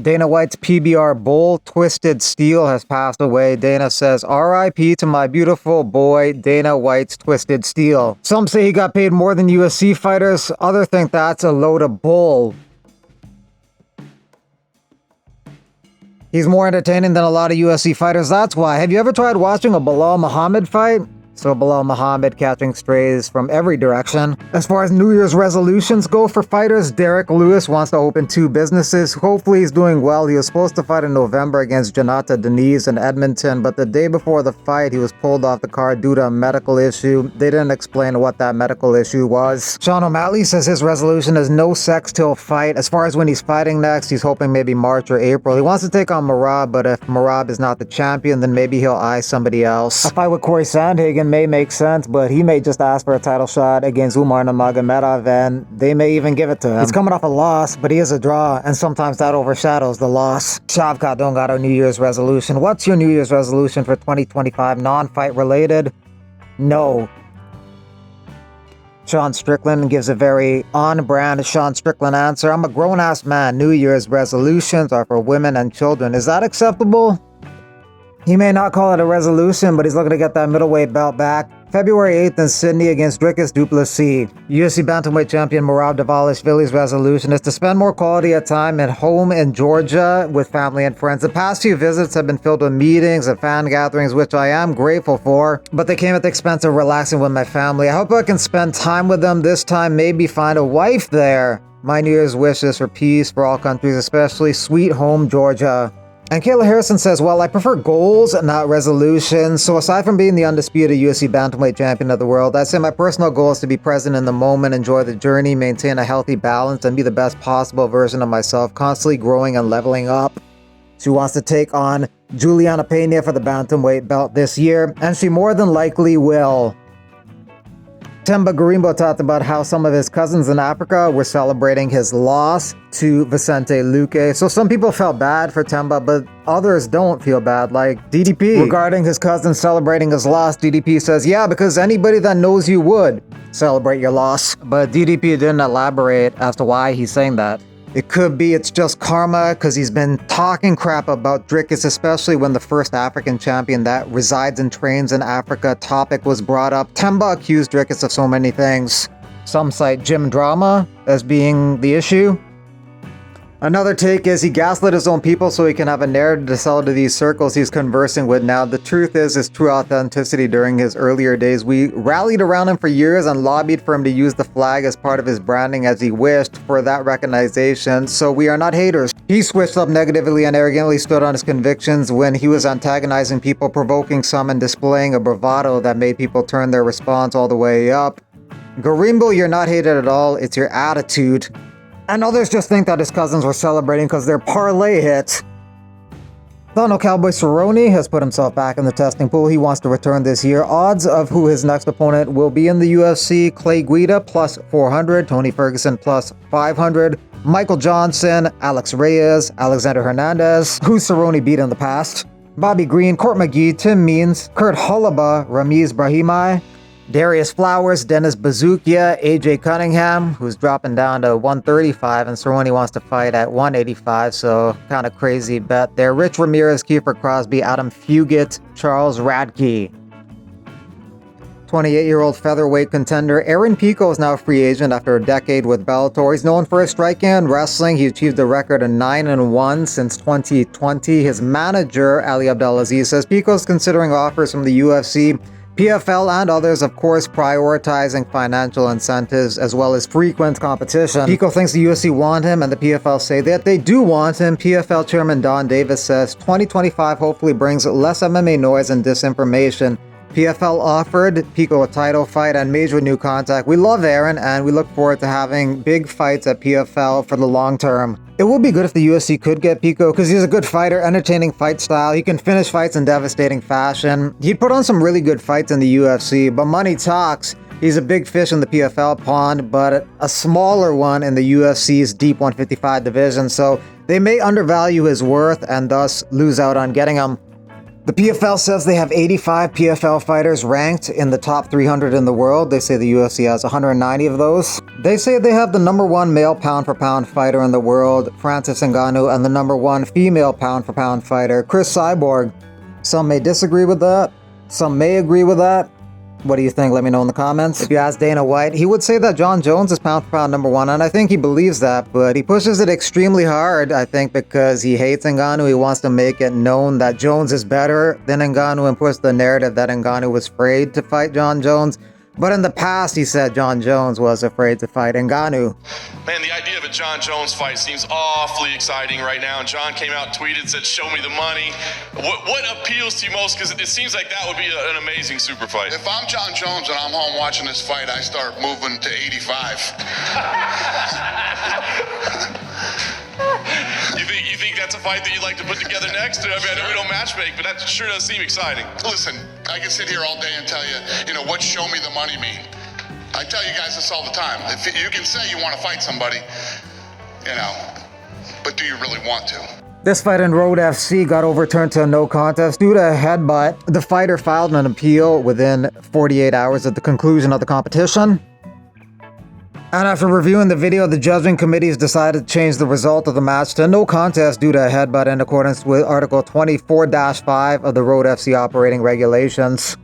Dana White's PBR bull, Twisted Steel, has passed away. Dana says, RIP to my beautiful boy, Dana White's Twisted Steel. Some say he got paid more than UFC fighters. Others think that's a load of bull. He's more entertaining than a lot of UFC fighters, that's why. Have you ever tried watching a Bilal Muhammad fight? So Bilal Muhammad catching strays from every direction. As far as New Year's resolutions go for fighters, Derek Lewis wants to open 2 businesses. Hopefully he's doing well. He was supposed to fight in November against Jonata Denise in Edmonton, but the day before the fight, he was pulled off the card due to a medical issue. They didn't explain what that medical issue was. Sean O'Malley says his resolution is no sex till fight. As far as when he's fighting next, he's hoping maybe March or April. He wants to take on Merab, but if Merab is not the champion, then maybe he'll eye somebody else. A fight with Corey Sandhagen may make sense, but he may just ask for a title shot against Umar Nurmagomedov, and they may even give it to him. He's coming off a loss, but he is a draw, and sometimes that overshadows the loss. Shavkat don't got a New Year's resolution. What's your New Year's resolution for 2025, non-fight related? No. Sean Strickland gives a very on-brand Sean Strickland answer. I'm a grown-ass man. New Year's resolutions are for women and children. Is that acceptable? He may not call it a resolution, but he's looking to get that middleweight belt back. February 8th in Sydney against Dricus du Plessis. UFC bantamweight champion Merab Dvalishvili's resolution is to spend more quality of time at home in Georgia with family and friends. The past few visits have been filled with meetings and fan gatherings, which I am grateful for, but they came at the expense of relaxing with my family. I hope I can spend time with them this time, maybe find a wife there. My New Year's wish is for peace for all countries, especially sweet home Georgia. And Kayla Harrison says, well, I prefer goals, not resolutions. So aside from being the undisputed UFC bantamweight champion of the world, I'd say my personal goal is to be present in the moment, enjoy the journey, maintain a healthy balance, and be the best possible version of myself, constantly growing and leveling up. She wants to take on Juliana Pena for the bantamweight belt this year, and she more than likely will. Temba Gorimbo talked about how some of his cousins in Africa were celebrating his loss to Vicente Luque. So some people felt bad for Temba, but others don't feel bad, like DDP. Regarding his cousin celebrating his loss, DDP says, yeah, because anybody that knows you would celebrate your loss. But DDP didn't elaborate as to why he's saying that. It could be it's just karma because he's been talking crap about Dricus, especially when the first African champion that resides and trains in Africa topic was brought up. Temba accused Dricus of so many things. Some cite gym drama as being the issue. Another take is he gaslit his own people so he can have a narrative to sell to these circles he's conversing with now. The truth is his true authenticity during his earlier days. We rallied around him for years and lobbied for him to use the flag as part of his branding as he wished for that recognition, so we are not haters. He switched up negatively and arrogantly stood on his convictions when he was antagonizing people, provoking some, and displaying a bravado that made people turn their response all the way up. Gorimbo, you're not hated at all, it's your attitude. And others just think that his cousins were celebrating because they're parlay hits. Donald Cowboy Cerrone has put himself back in the testing pool. He wants to return this year. Odds of who his next opponent will be in the UFC: Clay Guida plus 400, Tony Ferguson plus 500, Michael Johnson, Alex Reyes, Alexander Hernandez, who Cerrone beat in the past, Bobby Green, Court McGee, Tim Means, Kurt Hullaba, Ramiz Brahimai, Darius Flowers, Dennis Bazookia, AJ Cunningham, who's dropping down to 135, and Cerrone wants to fight at 185, so kind of crazy bet there. Rich Ramirez, Kiefer Crosby, Adam Fugit, Charles Radke. 28-year-old featherweight contender Aaron Pico is now a free agent after a decade with Bellator. He's known for his striking and wrestling. He achieved a record of 9-1 since 2020. His manager, Ali Abdelaziz, says Pico's considering offers from the UFC, PFL, and others, of course, prioritizing financial incentives as well as frequent competition. Pico thinks the UFC want him, and the PFL say that they do want him. PFL chairman Don Davis says 2025 hopefully brings less MMA noise and disinformation. PFL offered Pico a title fight and major new contact. We love Aaron, and we look forward to having big fights at PFL for the long term. It would be good if the UFC could get Pico because he's a good fighter, entertaining fight style. He can finish fights in devastating fashion. He put on some really good fights in the UFC, but money talks. He's a big fish in the PFL pond, but a smaller one in the UFC's deep 155 division, so they may undervalue his worth and thus lose out on getting him. The PFL says they have 85 PFL fighters ranked in the top 300 in the world. They say the UFC has 190 of those. They say they have the #1 male pound-for-pound fighter in the world, Francis Ngannou, and the #1 female pound-for-pound fighter, Chris Cyborg. Some may disagree with that. Some may agree with that. What do you think? Let me know in the comments. If you ask Dana White, he would say that Jon Jones is pound-for-pound #1, and I think he believes that, but he pushes it extremely hard, I think, because he hates Ngannou. He wants to make it known that Jones is better than Ngannou and push the narrative that Ngannou was afraid to fight Jon Jones. But in the past, he said Jon Jones was afraid to fight Ngannou. Man, the idea of a Jon Jones fight seems awfully exciting right now. And Jon came out, tweeted, said, "Show me the money." What appeals to you most? Because it seems like that would be an amazing super fight. If I'm Jon Jones and I'm home watching this fight, I start moving to 85. You think that's a fight that you'd like to put together next? I mean, I know we don't matchmake, but that sure does seem exciting. Listen, I can sit here all day and tell you, what show me the money mean? I tell you guys this all the time. If you can say you want to fight somebody, but do you really want to? This fight in Road FC got overturned to a no contest due to a headbutt. The fighter filed an appeal within 48 hours of the conclusion of the competition. And after reviewing the video, the judging committees decided to change the result of the match to no contest due to a headbutt in accordance with Article 24-5 of the Road FC operating regulations.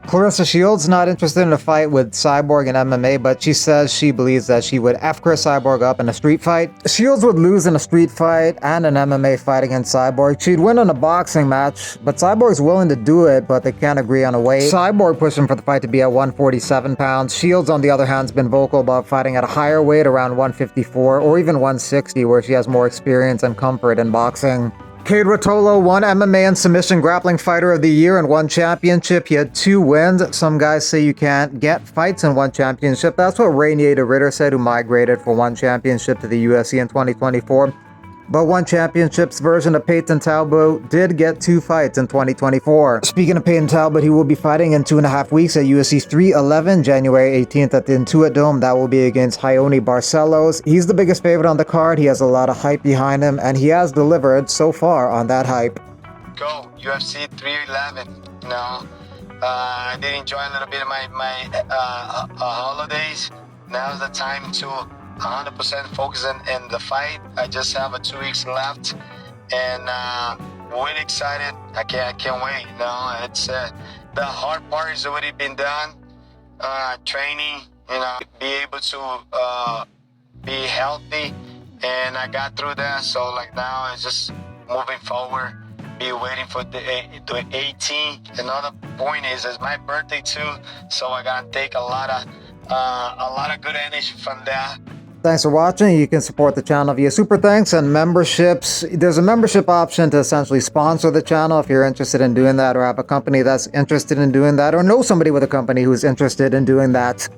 Clarissa Shields not interested in a fight with Cyborg in MMA, but she says she believes that she would F Chris Cyborg up in a street fight. Shields would lose in a street fight and an MMA fight against Cyborg. She'd win in a boxing match, but Cyborg's willing to do it, but they can't agree on a weight. Cyborg pushing for the fight to be at 147 pounds. Shields, on the other hand, has been vocal about fighting at a higher weight around 154 or even 160, where she has more experience and comfort in boxing. Cade Rotolo won MMA and Submission Grappling Fighter of the Year and one championship. He had 2 wins. Some guys say you can't get fights in one championship. That's what Rainier de Ritter said, who migrated for one championship to the UFC in 2024. But one championship's version of Peyton Talbot did get 2 fights in 2024. Speaking of Peyton Talbot, he will be fighting in 2.5 weeks at UFC 311, January 18th at the Intuit Dome. That will be against Raoni Barcelos. He's the biggest favorite on the card. He has a lot of hype behind him, and he has delivered so far on that hype. Go, UFC 311. I did enjoy a little bit of my holidays. Now's the time to 100% focus in the fight. I just have 2 weeks left, and really excited. I can't wait. It's the hard part has already been done. Training, be able to be healthy, and I got through that. So now it's just moving forward. Be waiting for the 18. Another point is it's my birthday too, so I gotta take a lot of good energy from that. Thanks for watching. You can support the channel via super thanks and memberships. There's a membership option to essentially sponsor the channel if you're interested in doing that, or have a company that's interested in doing that, or know somebody with a company who's interested in doing that.